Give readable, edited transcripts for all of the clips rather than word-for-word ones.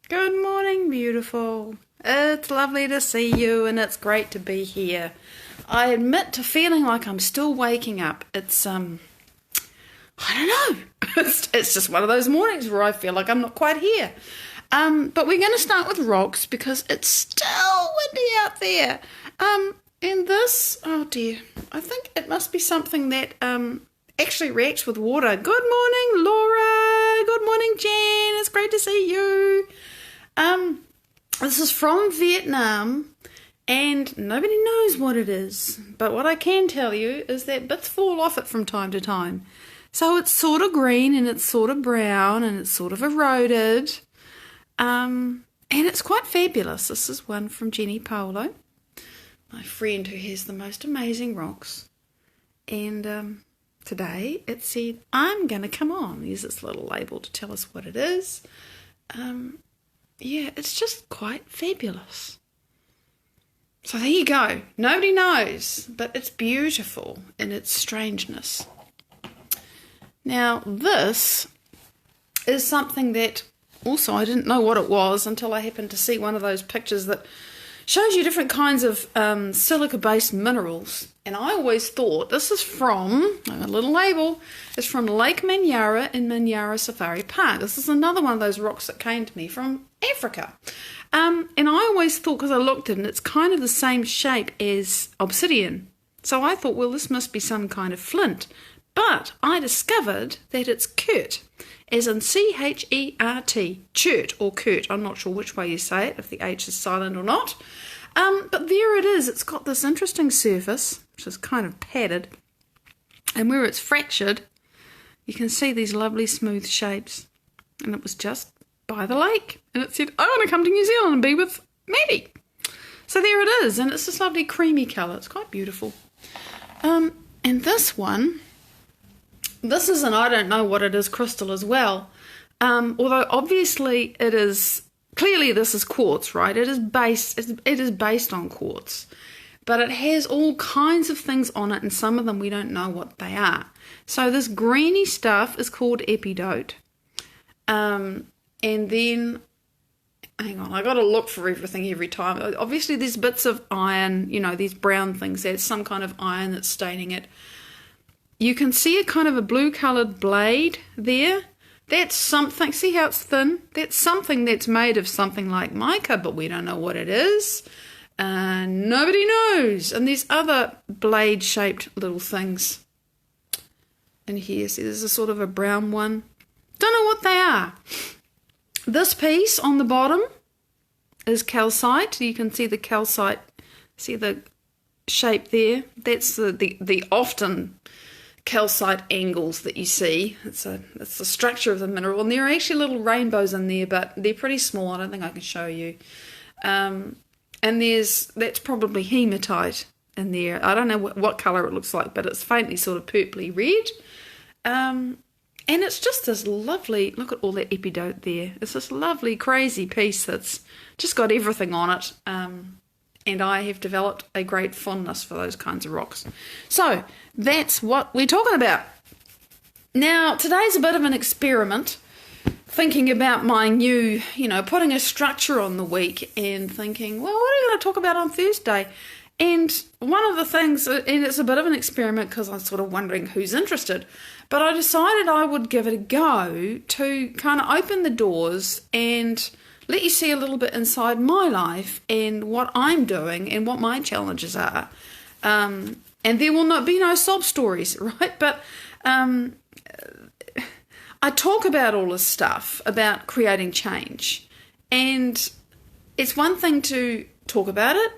Good morning, beautiful. It's lovely to see you and it's great to be here. I admit to feeling like I'm still waking up. I don't know. It's just one of those mornings where I feel like I'm not quite here. But we're going to start with rocks because it's still windy out there. And this, oh dear, I think it must be something that actually reacts with water. Good morning, Laura. Good morning, Jen. It's great to see you. This is from Vietnam, and nobody knows what it is. But what I can tell you is that bits fall off it from time to time. So it's sort of green, and it's sort of brown, and it's sort of eroded. And it's quite fabulous. This is one from Jenny Paolo, my friend who has the most amazing rocks. And today it said, I'm going to come on. There's this little label to tell us what it is. Yeah, it's just quite fabulous. So there you go. Nobody knows, but it's beautiful in its strangeness. Now, this is something that also I didn't know what it was until I happened to see one of those pictures that shows you different kinds of silica-based minerals. And I always thought this is from, a little label, it's from Lake Manyara in Manyara Safari Park. This is another one of those rocks that came to me from Africa. And I always thought, because I looked at it, it's kind of the same shape as obsidian. So I thought, well, this must be some kind of flint. But I discovered that it's Kert, as in C-H-E-R-T, chert or Kert. I'm not sure which way you say it, if the H is silent or not. But there it is. It's got this interesting surface, which is kind of padded. And where it's fractured, you can see these lovely smooth shapes. And it was just by the lake. And it said, I want to come to New Zealand and be with Maddie. So there it is. And it's this lovely creamy colour. It's quite beautiful. And this one, this is an I don't know what it is crystal as well. Although obviously it is, clearly this is quartz, right? It is based on quartz. But it has all kinds of things on it, and some of them we don't know what they are. So this greeny stuff is called epidote. And then, hang on, I got to look for everything every time. Obviously there's bits of iron, these brown things. There's some kind of iron that's staining it. You can see a kind of a blue-coloured blade there. That's something, see how it's thin? That's something that's made of something like mica, but we don't know what it is. Nobody knows. And there's other blade-shaped little things in here. See, there's a sort of a brown one. Don't know what they are. This piece on the bottom is calcite. You can see the calcite, see the shape there? That's the often calcite angles that you see. It's the structure of the mineral, and there are actually little rainbows in there, but they're pretty small. I don't think I can show you. And that's probably hematite in there. I don't know what colour it looks like, but it's faintly sort of purpley red. And it's just this lovely, look at all that epidote there. It's this lovely, crazy piece that's just got everything on it. And I have developed a great fondness for those kinds of rocks. So that's what we're talking about. Now, today's a bit of an experiment, thinking about my new, putting a structure on the week and thinking, well, what are we going to talk about on Thursday? And one of the things, and it's a bit of an experiment because I'm sort of wondering who's interested, but I decided I would give it a go to kind of open the doors and let you see a little bit inside my life and what I'm doing and what my challenges are. And there will not be no sob stories, right? But I talk about all this stuff, about creating change. And it's one thing to talk about it.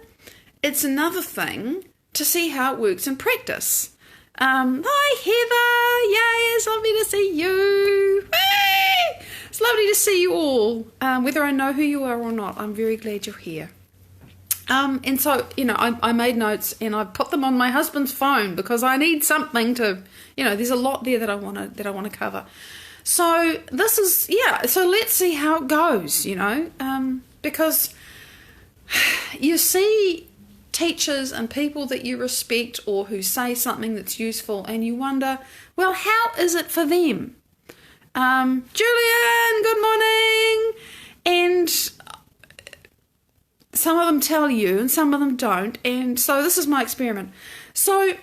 It's another thing to see how it works in practice. Hi, Heather. Yay, it's lovely to see you. Hey! It's lovely to see you all. Whether I know who you are or not, I'm very glad you're here. And so, I made notes and I put them on my husband's phone because I need something to, there's a lot there that I want to cover. So this is, so let's see how it goes, because you see teachers and people that you respect or who say something that's useful and you wonder, well, how is it for them? Julian, good morning. And some of them tell you and some of them don't. And so this is my experiment. So,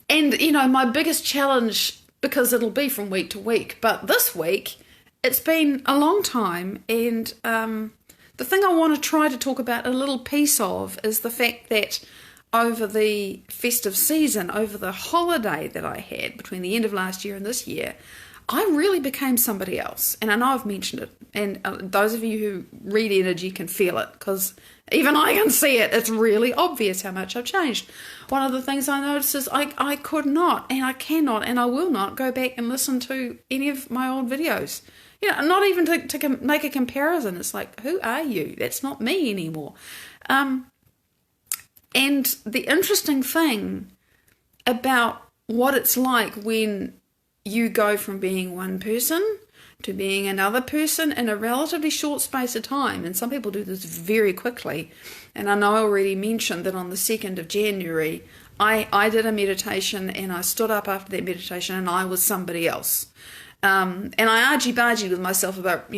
and my biggest challenge, because it'll be from week to week, but this week it's been a long time, and the thing I want to try to talk about a little piece of is the fact that over the festive season, over the holiday that I had between the end of last year and this year, I really became somebody else. And I know I've mentioned it, and those of you who read energy can feel it, because even I can see it. It's really obvious how much I've changed. One of the things I noticed is I could not, and I cannot, and I will not go back and listen to any of my old videos. Not even to make a comparison. It's like, who are you? That's not me anymore. And the interesting thing about what it's like when you go from being one person to being another person in a relatively short space of time, and some people do this very quickly, and I know I already mentioned that on the 2nd of January, I did a meditation, and I stood up after that meditation, and I was somebody else. And I argy-bargy with myself about,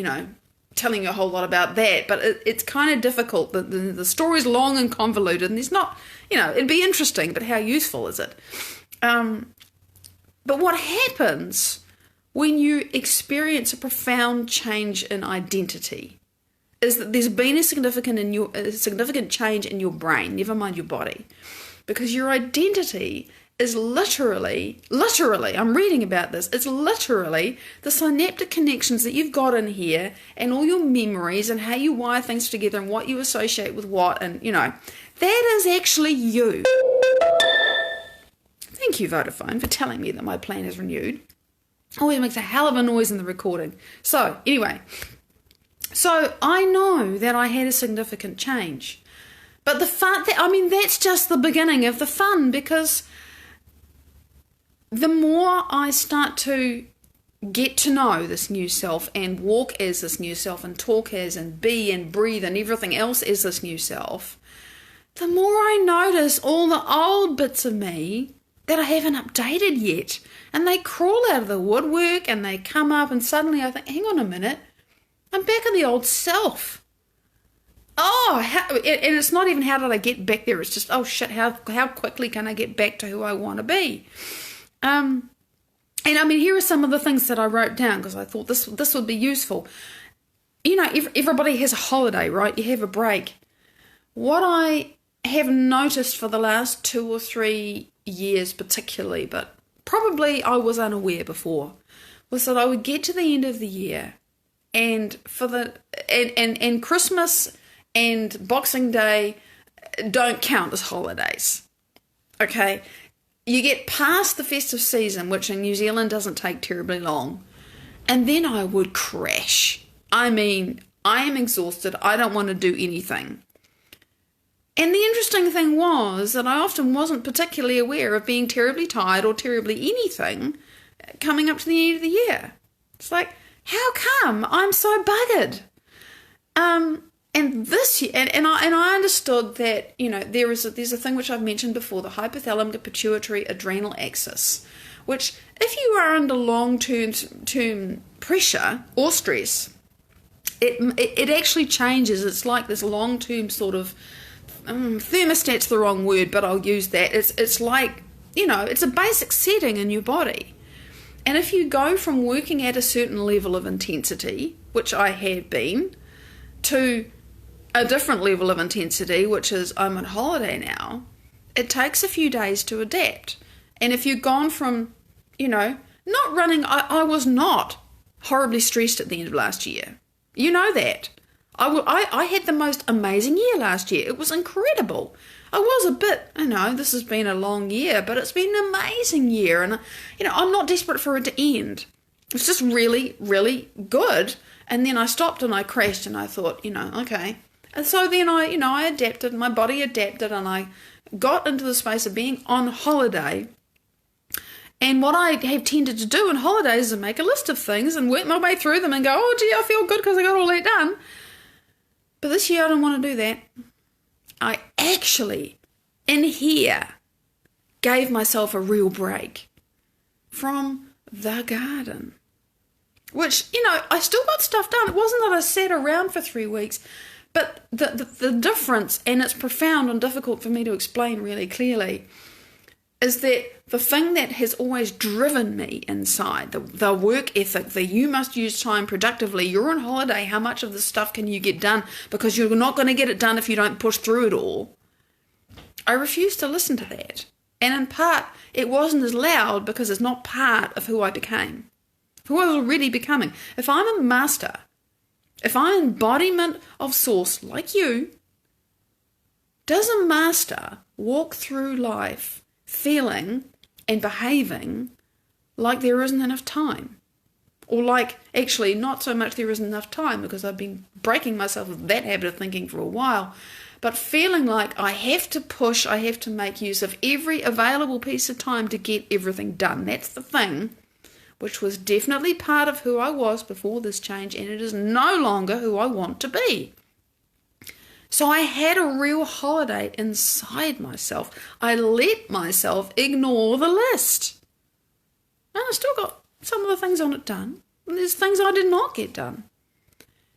telling you a whole lot about that, but it's kind of difficult. The story's long and convoluted, and there's not, it'd be interesting, but how useful is it? But what happens when you experience a profound change in identity is that there's been a significant change in your brain, never mind your body, because your identity is literally, I'm reading about this, it's literally the synaptic connections that you've got in here, and all your memories and how you wire things together and what you associate with what, and that is actually you. Thank you, Vodafone, for telling me that my plan is renewed. Always makes a hell of a noise in the recording. So anyway, I know that I had a significant change, but that's just the beginning of the fun, because the more I start to get to know this new self and walk as this new self and talk as and be and breathe and everything else as this new self, the more I notice all the old bits of me that I haven't updated yet. And they crawl out of the woodwork and they come up, and suddenly I think, hang on a minute, I'm back in the old self. And it's not even how did I get back there, it's just, oh shit, how quickly can I get back to who I want to be? And here are some of the things that I wrote down, because I thought this would be useful. Everybody has a holiday, right? You have a break. What I have noticed for the last 2 or 3 years particularly, but probably I was unaware before, was that I would get to the end of the year, and and Christmas and Boxing Day don't count as holidays. Okay? You get past the festive season, which in New Zealand doesn't take terribly long, and then I would crash. I am exhausted. I don't want to do anything. And the interesting thing was that I often wasn't particularly aware of being terribly tired or terribly anything coming up to the end of the year. It's like, how come I'm so buggered? And this year, and I understood that there's a thing which I've mentioned before, the hypothalamic pituitary adrenal axis, which if you are under long-term pressure or stress, it actually changes. It's like this long-term sort of thermostat's the wrong word, but I'll use that. It's like, it's a basic setting in your body. And if you go from working at a certain level of intensity, which I have been, to a different level of intensity, which is I'm on holiday now, it takes a few days to adapt. And if you've gone from, not running, I was not horribly stressed at the end of last year. You know that. I had the most amazing year last year. It was incredible. I was a bit, this has been a long year, but it's been an amazing year. And, I'm not desperate for it to end. It's just really, really good. And then I stopped and I crashed and I thought, okay. And so then I adapted, my body adapted, and I got into the space of being on holiday. And what I have tended to do on holidays is make a list of things and work my way through them and go, oh, gee, I feel good because I got all that done. But this year I don't want to do that. I actually, in here, gave myself a real break from the garden. Which, I still got stuff done. It wasn't that I sat around for 3 weeks, But the difference, and it's profound and difficult for me to explain really clearly, is that the thing that has always driven me inside, the work ethic, the you must use time productively, you're on holiday, how much of this stuff can you get done because you're not going to get it done if you don't push through it all. I refuse to listen to that. And in part, it wasn't as loud because it's not part of who I became, who I was already becoming. If I'm a master, if I'm an embodiment of source like you, does a master walk through life feeling and behaving like there isn't enough time? Or like, actually, not so much there isn't enough time, because I've been breaking myself of that habit of thinking for a while, but feeling like I have to push, I have to make use of every available piece of time to get everything done. That's the thing, which was definitely part of who I was before this change, and it is no longer who I want to be. So I had a real holiday inside myself. I let myself ignore the list. And I still got some of the things on it done. And there's things I did not get done.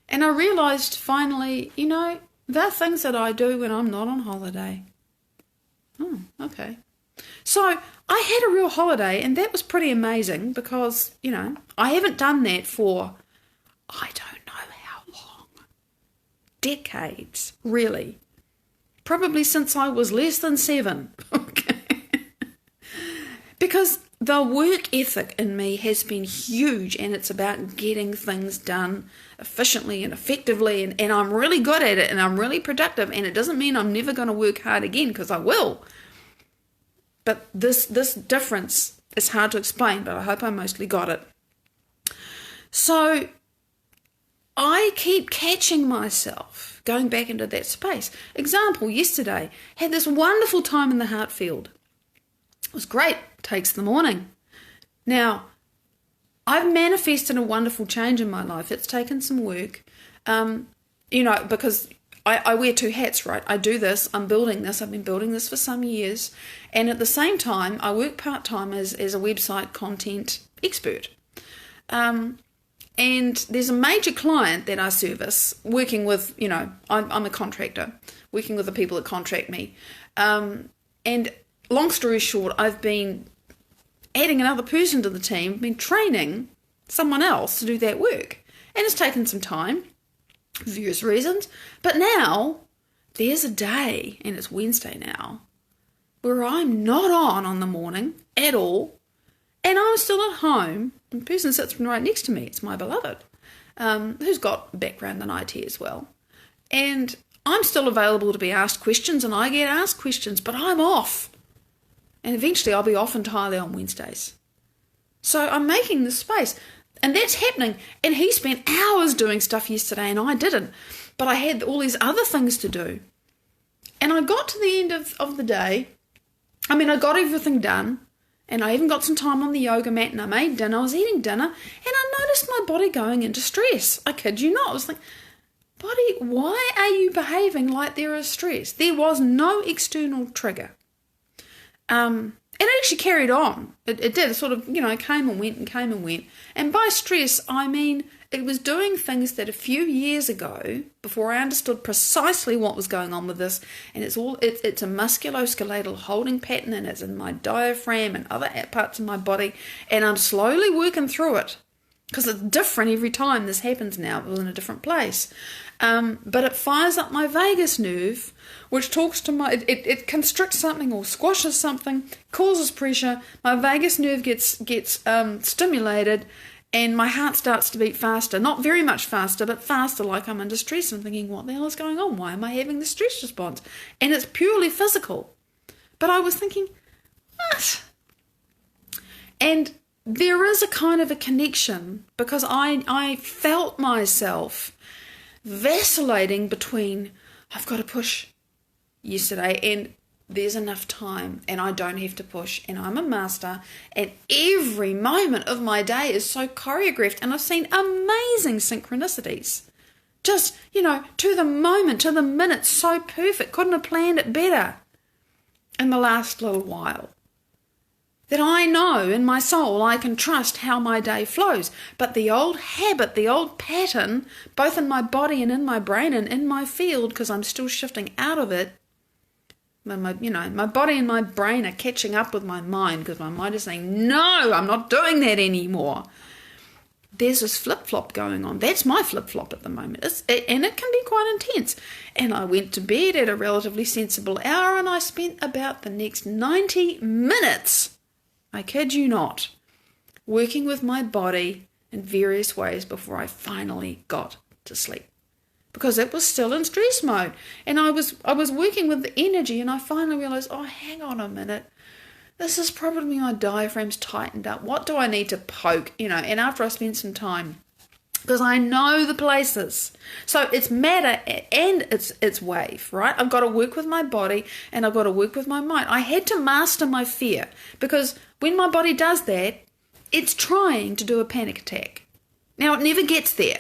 And I realised finally, there are things that I do when I'm not on holiday. Oh, okay. So I had a real holiday, and that was pretty amazing because, I haven't done that for, I don't know how long. Decades, really. Probably since I was less than 7. Okay. Because the work ethic in me has been huge, and it's about getting things done efficiently and effectively, and I'm really good at it, and I'm really productive, and it doesn't mean I'm never going to work hard again, because I will. But this difference is hard to explain, but I hope I mostly got it. So I keep catching myself going back into that space. Example, yesterday, had this wonderful time in the Heartfield. It was great. Takes the morning. Now, I've manifested a wonderful change in my life. It's taken some work, because I wear 2 hats, right? I do this, I'm building this, I've been building this for some years, and at the same time, I work part-time as a website content expert. And there's a major client that I service, working with, I'm a contractor, working with the people that contract me. And long story short, I've been adding another person to the team, been training someone else to do that work. And it's taken some time, for various reasons. But now, there's a day, and it's Wednesday now, where I'm not on the morning at all, and I'm still at home, and the person sits right next to me, it's my beloved, who's got a background in IT as well. And I'm still available to be asked questions, and I get asked questions, but I'm off. And eventually I'll be off entirely on Wednesdays. So I'm making this space. And that's happening. And he spent hours doing stuff yesterday and I didn't. But I had all these other things to do. And I got to the end of the day. I got everything done. And I even got some time on the yoga mat, and I made dinner. I was eating dinner. And I noticed my body going into stress. I kid you not. I was like, body, why are you behaving like there is stress? There was no external trigger. And it actually carried on. It did. It sort of, came and went and came and went. And by stress, I mean it was doing things that a few years ago, before I understood precisely what was going on with this, and it's a musculoskeletal holding pattern, and it's in my diaphragm and other parts of my body, and I'm slowly working through it. Because it's different every time this happens now. It was in a different place. But it fires up my vagus nerve, which talks to it constricts something or squashes something, causes pressure. My vagus nerve gets stimulated, and my heart starts to beat faster. Not very much faster, but faster, like I'm under stress. I'm thinking, what the hell is going on? Why am I having the stress response? And it's purely physical. But I was thinking, what? And there is a kind of a connection, because I felt myself vacillating between I've got to push yesterday and there's enough time and I don't have to push and I'm a master, and every moment of my day is so choreographed, and I've seen amazing synchronicities. Just, to the moment, to the minute, so perfect. Couldn't have planned it better in the last little while. that I know in my soul I can trust how my day flows. But the old habit, the old pattern, both in my body and in my brain and in my field, because I'm still shifting out of it, my body and my brain are catching up with my mind because my mind is saying, no, I'm not doing that anymore. There's this flip-flop going on. That's my flip-flop at the moment. And it can be quite intense. And I went to bed at a relatively sensible hour, and I spent about the next 90 minutes, I kid you not, working with my body in various ways before I finally got to sleep. Because it was still in stress mode. And I was working with the energy, and I finally realized, oh, hang on a minute. This is probably my diaphragm's tightened up. What do I need to poke? And after I spent some time, because I know the places. So it's matter and it's wave, right? I've got to work with my body and I've got to work with my mind. I had to master my fear, because when my body does that, it's trying to do a panic attack. Now, it never gets there.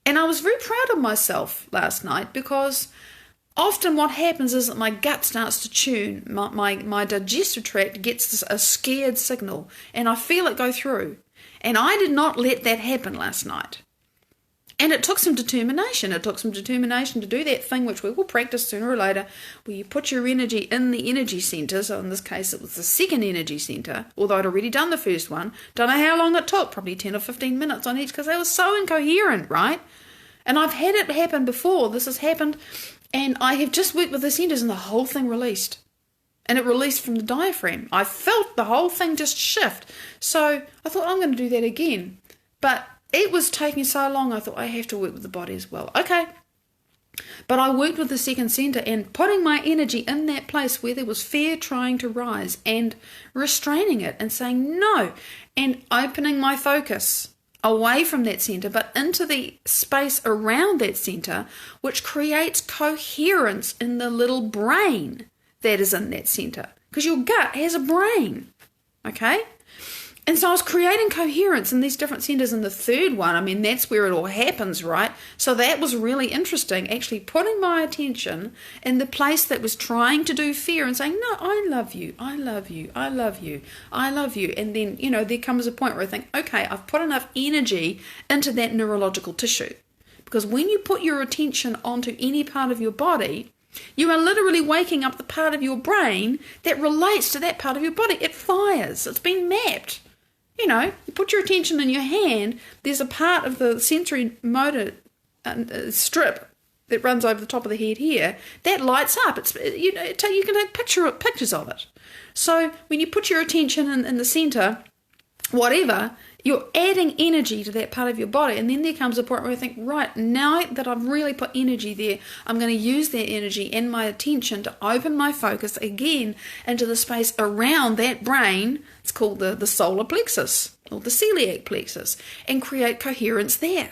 And I was very proud of myself last night, because often what happens is that my gut starts to tune, my digestive tract gets a scared signal, and I feel it go through. And I did not let that happen last night. And it took some determination. It took some determination to do that thing which we will practice sooner or later, where you put your energy in the energy centre. So in this case, it was the second energy centre, although I'd already done the first one. Don't know how long it took, probably 10 or 15 minutes on each, because they were so incoherent, right? And I've had it happen before. This has happened, and I have just worked with the centres, and the whole thing released. And it released from the diaphragm. I felt the whole thing just shift. So I thought, I'm going to do that again. But it was taking so long, I thought, I have to work with the body as well. Okay. But I worked with the second centre, and putting my energy in that place where there was fear trying to rise, and restraining it and saying no, and opening my focus away from that centre, but into the space around that centre, which creates coherence in the little brain that is in that centre. Because your gut has a brain, okay? And so I was creating coherence in these different centres. And the third one, that's where it all happens, right? So that was really interesting, actually putting my attention in the place that was trying to do fear and saying, no, I love you, I love you, I love you, I love you. And then, there comes a point where I think, okay, I've put enough energy into that neurological tissue. Because when you put your attention onto any part of your body, you are literally waking up the part of your brain that relates to that part of your body. It fires. It's been mapped. You put your attention in your hand, there's a part of the sensory motor strip that runs over the top of the head here that lights up. You can take pictures of it. So when you put your attention in the centre, whatever, you're adding energy to that part of your body. And then there comes a point where I think, right, now that I've really put energy there, I'm going to use that energy and my attention to open my focus again into the space around that brain. It's called the solar plexus or the celiac plexus, and create coherence there.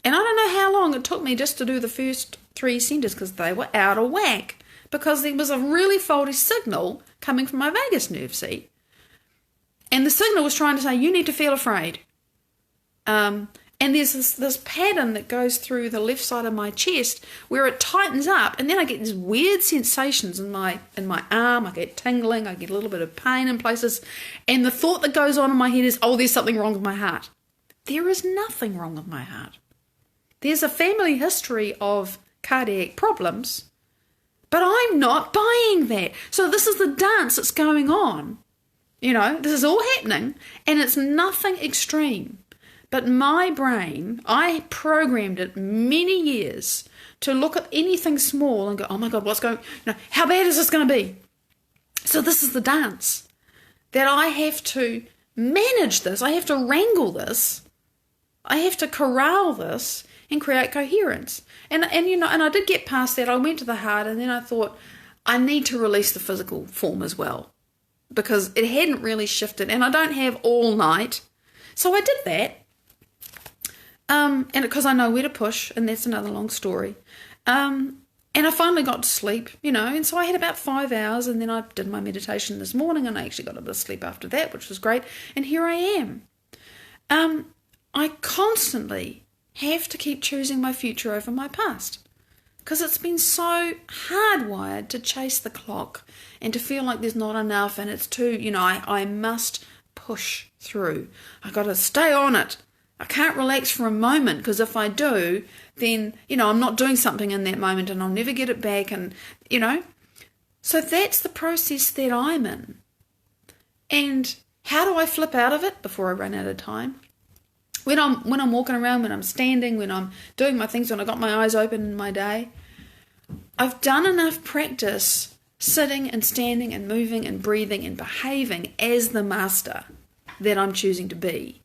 And I don't know how long it took me just to do the first 3 centres, because they were out of whack, because there was a really faulty signal coming from my vagus nerve, see? And the signal was trying to say, you need to feel afraid. And there's this pattern that goes through the left side of my chest where it tightens up, and then I get these weird sensations in my arm. I get tingling, I get a little bit of pain in places, and the thought that goes on in my head is, oh, there's something wrong with my heart. There is nothing wrong with my heart. There's a family history of cardiac problems, but I'm not buying that. So this is the dance that's going on. This is all happening, and it's nothing extreme. But my brain, I programmed it many years to look at anything small and go, oh my God, how bad is this going to be? So this is the dance that I have to manage this. I have to wrangle this. I have to corral this and create coherence. And I did get past that. I went to the heart, and then I thought, I need to release the physical form as well, because it hadn't really shifted, and I don't have all night. So I did that. And because I know where to push, and that's another long story. And I finally got to sleep, and so I had about 5 hours, and then I did my meditation this morning, and I actually got a bit of sleep after that, which was great. And here I am. I constantly have to keep choosing my future over my past, because it's been so hardwired to chase the clock and to feel like there's not enough and it's too, I must push through. I got to stay on it. I can't relax for a moment, because if I do, then, I'm not doing something in that moment and I'll never get it back. And, so that's the process that I'm in. And how do I flip out of it before I run out of time? When I'm walking around, when I'm standing, when I'm doing my things, when I got my eyes open in my day, I've done enough practice sitting and standing and moving and breathing and behaving as the master that I'm choosing to be,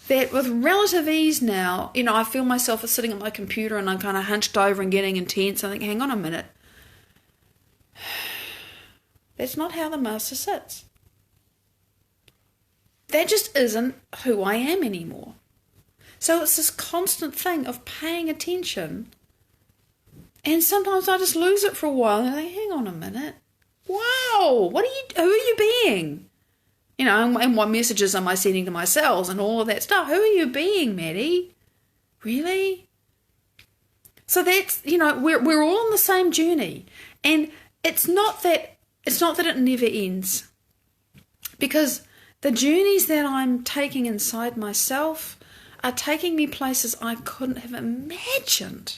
that with relative ease now, I feel myself as sitting at my computer and I'm kind of hunched over and getting intense. I think, hang on a minute. That's not how the master sits. That just isn't who I am anymore. So it's this constant thing of paying attention, and sometimes I just lose it for a while and I think, hang on a minute. Wow, who are you being? And what messages am I sending to myself and all of that stuff? Who are you being, Maddie? Really? So that's, we're all on the same journey. And it's not that it never ends. Because the journeys that I'm taking inside myself are taking me places I couldn't have imagined.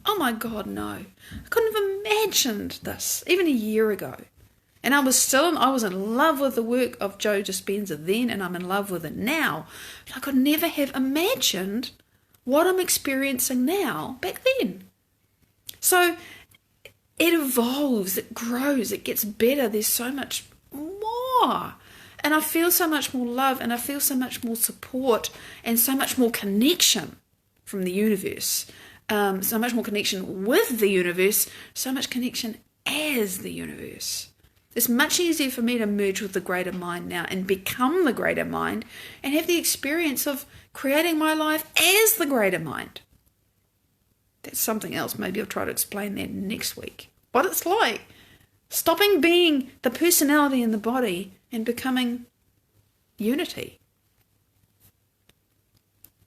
Oh my God, no. I couldn't have imagined this even a year ago. And I was in love with the work of Joe Dispenza then, and I'm in love with it now. But I could never have imagined what I'm experiencing now back then. So it evolves, it grows, it gets better. There's so much more. And I feel so much more love, and I feel so much more support, and so much more connection from the universe. So much more connection with the universe, so much connection as the universe. It's much easier for me to merge with the greater mind now and become the greater mind and have the experience of creating my life as the greater mind. That's something else. Maybe I'll try to explain that next week. What it's like. Stopping being the personality in the body and becoming unity.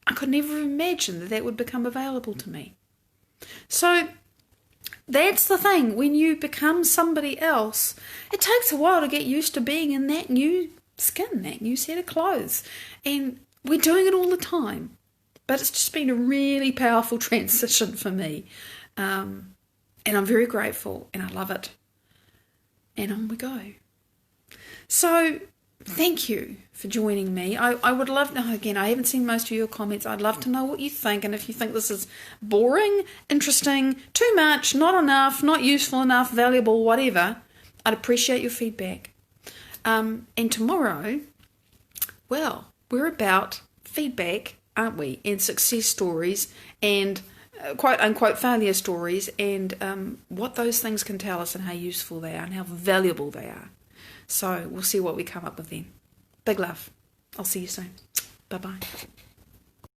I could never imagine that would become available to me. So that's the thing. When you become somebody else, it takes a while to get used to being in that new skin, that new set of clothes. And we're doing it all the time. But it's just been a really powerful transition for me. And I'm very grateful, and I love it. And on we go. So thank you for joining me. I would love to, again, I haven't seen most of your comments. I'd love to know what you think, and if you think this is boring, interesting, too much, not enough, not useful enough, valuable, whatever, I'd appreciate your feedback. And tomorrow, well, we're about feedback, aren't we, and success stories, and quote-unquote failure stories, and what those things can tell us and how useful they are and how valuable they are. So we'll see what we come up with then. Big love. I'll see you soon. Bye-bye.